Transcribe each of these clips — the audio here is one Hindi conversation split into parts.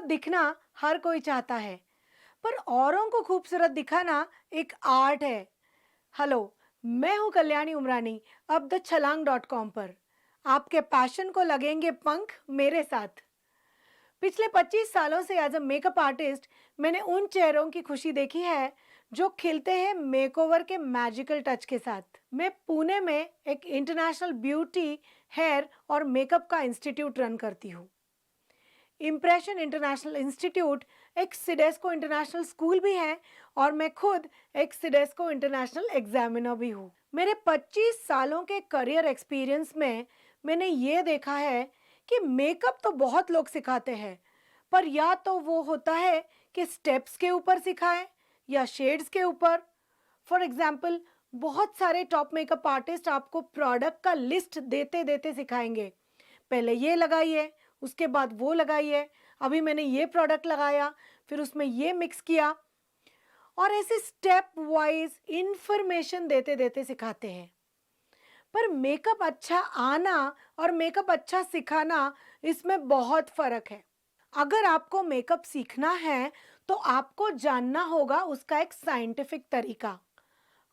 खूबसूरत दिखना हर कोई चाहता है, पर औरों को खूबसूरत दिखाना एक आर्ट है। हेलो, मैं हूं कल्याणी उमरानी, अब द छलांग .com पर। आपके पैशन को लगेंगे पंख मेरे साथ। पिछले 25 सालों से एज अ मेकअप आर्टिस्ट मैंने उन चेहरों की खुशी देखी है जो खिलते हैं मेकओवर के मैजिकल टच के साथ। मैं पुणे में एक इंटरनेशनल ब्यूटी, हेयर और मेकअप का इंस्टीट्यूट रन करती हूँ। इम्प्रेशन इंटरनेशनल इंस्टीट्यूट एक सिडेस्को इंटरनेशनल स्कूल भी है और मैं खुद एक सिडेस्को इंटरनेशनल एग्जामिनर भी हूँ। मेरे 25 सालों के करियर एक्सपीरियंस में मैंने ये देखा है कि मेकअप तो बहुत लोग सिखाते हैं, पर या तो वो होता है कि स्टेप्स के ऊपर सिखाएं या शेड्स के ऊपर। फॉर एग्जाम्पल, बहुत सारे टॉप मेकअप आर्टिस्ट आपको प्रोडक्ट का लिस्ट देते देते सिखाएंगे, पहले ये लगाइए, उसके बाद वो लगाइए, अभी मैंने ये प्रोडक्ट लगाया, फिर उसमें ये मिक्स किया, और ऐसे स्टेप वाइज इंफॉर्मेशन देते देते सिखाते हैं। पर मेकअप अच्छा आना और मेकअप अच्छा सिखाना, इसमें बहुत फर्क है। अगर आपको मेकअप सीखना है तो आपको जानना होगा उसका एक साइंटिफिक तरीका।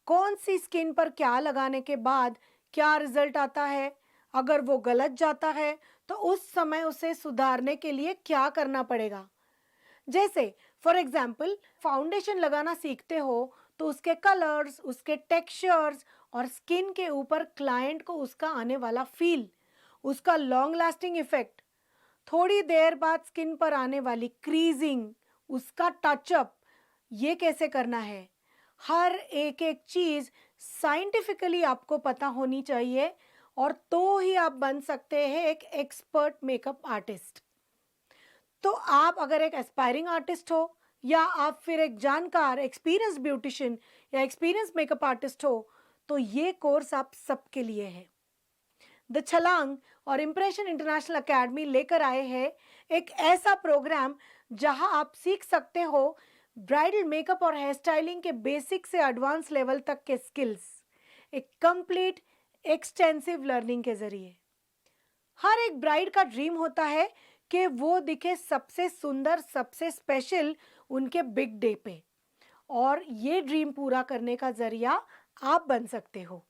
कौन सी स्किन पर क्या लगाने के बाद क्या रिजल्ट आता है, अगर वो गलत जाता है तो उस समय उसे सुधारने के लिए क्या करना पड़ेगा। जैसे फॉर एग्जाम्पल, फाउंडेशन लगाना सीखते हो तो उसके कलर्स, उसके टेक्सचर्स और स्किन के ऊपर क्लाइंट को उसका आने वाला फील, उसका लॉन्ग लास्टिंग इफेक्ट, थोड़ी देर बाद स्किन पर आने वाली क्रीजिंग, उसका टचअप, ये कैसे करना है। हर एक एक चीज साइंटिफिकली आपको पता होनी चाहिए, और तो ही आप बन सकते हैं एक एक्सपर्ट मेकअप आर्टिस्ट। तो आप अगर एक एस्पायरिंग आर्टिस्ट हो, या आप फिर एक जानकार एक्सपीरियंस ब्यूटिशियन या एक्सपीरियंस मेकअप आर्टिस्ट हो, तो ये कोर्स आप सबके लिए है। द छलांग और इम्प्रेशन इंटरनेशनल एकेडमी लेकर आए हैं एक ऐसा प्रोग्राम जहां आप सीख सकते हो ब्राइडल मेकअप और हेयर स्टाइलिंग के बेसिक से एडवांस लेवल तक के स्किल्स, एक कंप्लीट एक्सटेंसिव लर्निंग के जरिए। हर एक ब्राइड का ड्रीम होता है कि वो दिखे सबसे सुंदर, सबसे स्पेशल उनके बिग डे पे, और ये ड्रीम पूरा करने का जरिया आप बन सकते हो।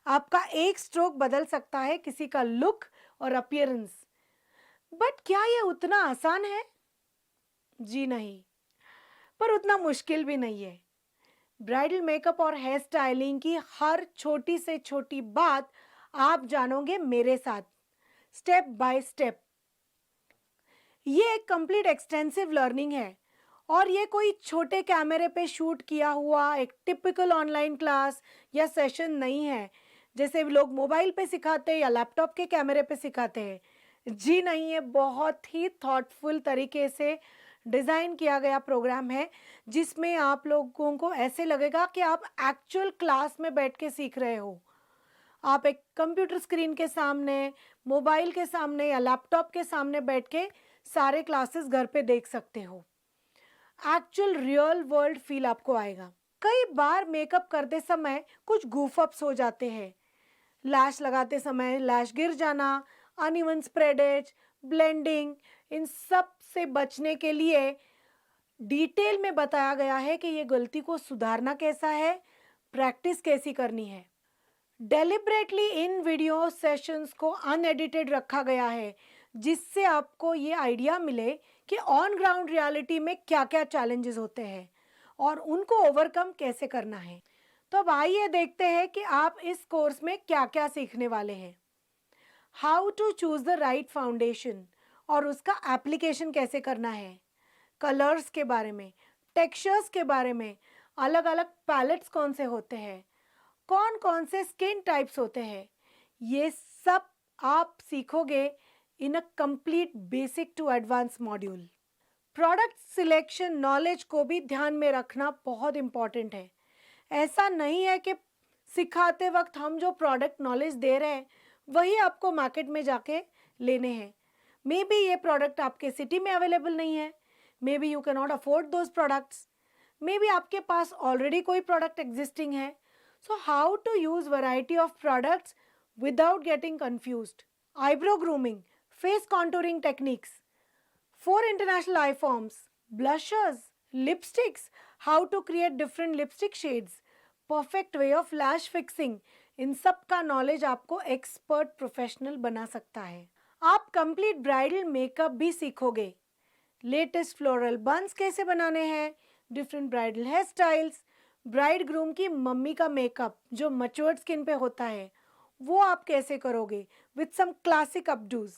आपका एक स्ट्रोक बदल सकता है किसी का लुक और अपीयरेंस। बट क्या ये उतना आसान है? जी नहीं, पर उतना मुश्किल भी नहीं है। ब्राइडल मेकअप और हेयर स्टाइलिंग की हर छोटी से छोटी बात आप जानोगे मेरे साथ, स्टेप बाय स्टेप। ये एक कंप्लीट एक्सटेंसिव लर्निंग है, और ये कोई छोटे कैमरे पे शूट किया हुआ एक टिपिकल ऑनलाइन क्लास या सेशन नहीं है, जैसे लोग मोबाइल पे सिखाते हैं या लैपटॉप के कैमरे पे सिखाते हैं। जी नहीं, ये बहुत ही थॉटफुल तरीके से डिज़ाइन किया गया प्रोग्राम है, जिसमें आप लोगों को ऐसे लगेगा कि आप एक्चुअल क्लास में बैठ के सीख रहे हो। आप एक कंप्यूटर स्क्रीन के सामने, मोबाइल के सामने या लैपटॉप के सामने बैठ के सारे क्लासेस घर पे देख सकते हो। एक्चुअल रियल वर्ल्ड फील आपको आएगा। कई बार मेकअप करते समय कुछ गूफ अप्स हो जाते हैं। लैश लगाते समय लैश गिर जाना, अनइवन स्प्रेड एज, ब्लेंडिंग, इन सब से बचने के लिए डिटेल में बताया गया है कि ये गलती को सुधारना कैसा है, प्रैक्टिस कैसी करनी है। डेलिब्रेटली इन वीडियो सेशंस को अनएडिटेड रखा गया है, जिससे आपको ये आइडिया मिले कि ऑन ग्राउंड रियलिटी में क्या क्या चैलेंजेस होते हैं और उनको ओवरकम कैसे करना है। तो अब आइए देखते हैं कि आप इस कोर्स में क्या क्या सीखने वाले हैं। How to choose the right foundation और उसका एप्लीकेशन कैसे करना है, कलर्स के बारे में, टेक्सचर्स के बारे में, अलग अलग पैलेट्स कौन से होते हैं, कौन कौन से स्किन टाइप्स होते हैं, ये सब आप सीखोगे in a complete basic to advance module. Product selection knowledge को भी ध्यान में रखना बहुत इंपॉर्टेंट है। ऐसा नहीं है कि सिखाते वक्त हम जो प्रोडक्ट नॉलेज दे रहे हैं वही आपको मार्केट में जाके लेने हैं। मे बी ये प्रोडक्ट आपके सिटी में अवेलेबल नहीं है, maybe you can not afford those products, maybe आपके पास ऑलरेडी कोई प्रोडक्ट एग्जिस्टिंग है। So how to use variety of products without getting confused. Eyebrow grooming, face contouring techniques, 4 international eye forms, blushers, lipsticks, how to create different lipstick shades, perfect way of lash fixing, इन सब का नॉलेज आपको एक्सपर्ट प्रोफेशनल बना सकता है। आप कंप्लीट ब्राइडल मेकअप भी सीखोगे। लेटेस्ट फ्लोरल बन्स कैसे बनाने हैं, different bridal hair styles, bride groom की मम्मी का मेकअप जो मैच्योर्ड स्किन पे होता है वो आप कैसे करोगे विथ सम क्लासिक अपडूज।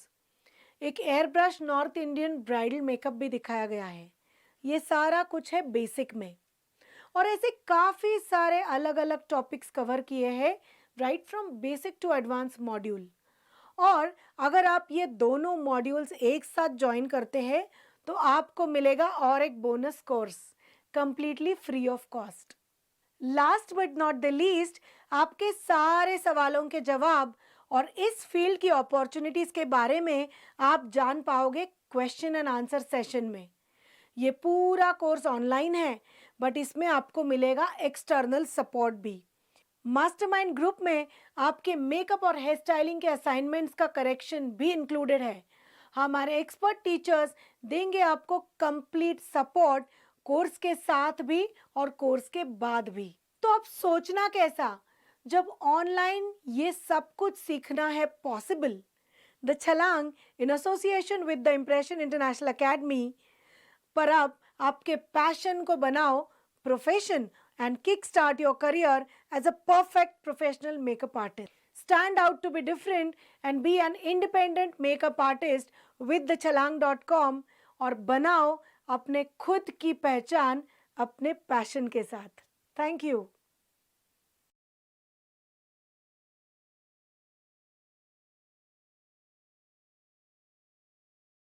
एक air brush north Indian bridal makeup भी दिखाया गया है। ये सारा कुछ है बेसिक में, और ऐसे काफ़ी सारे अलग अलग टॉपिक्स कवर किए हैं right from basic to advance module. और अगर आप ये दोनों मॉड्यूल्स एक साथ ज्वाइन करते हैं तो आपको मिलेगा और एक bonus course completely free of cost. Last but not the least, आपके सारे सवालों के जवाब और इस फील्ड की अपॉर्चुनिटीज के बारे में आप जान पाओगे क्वेश्चन एंड आंसर सेशन में। ये पूरा कोर्स ऑनलाइन है, बट इसमें आपको मिलेगा एक्सटर्नल सपोर्ट भी। मास्टरमाइंड ग्रुप में आपके मेकअप और हेयर स्टाइलिंग के असाइनमेंट्स का करेक्शन भी इंक्लूडेड है। हमारे एक्सपर्ट टीचर्स देंगे आपको कंप्लीट सपोर्ट कोर्स के साथ भी और कोर्स के बाद भी। तो अब सोचना कैसा जब ऑनलाइन ये सब कुछ सीखना है पॉसिबल। द छलांग in association with the impression international academy पर अब आपके पैशन को बनाओ profession and kickstart your career as a perfect professional makeup artist. Stand out to be different and be an independent makeup artist with thechalang.com और बनाओ अपने खुद की पहचान अपने पैशन के साथ। Thank you.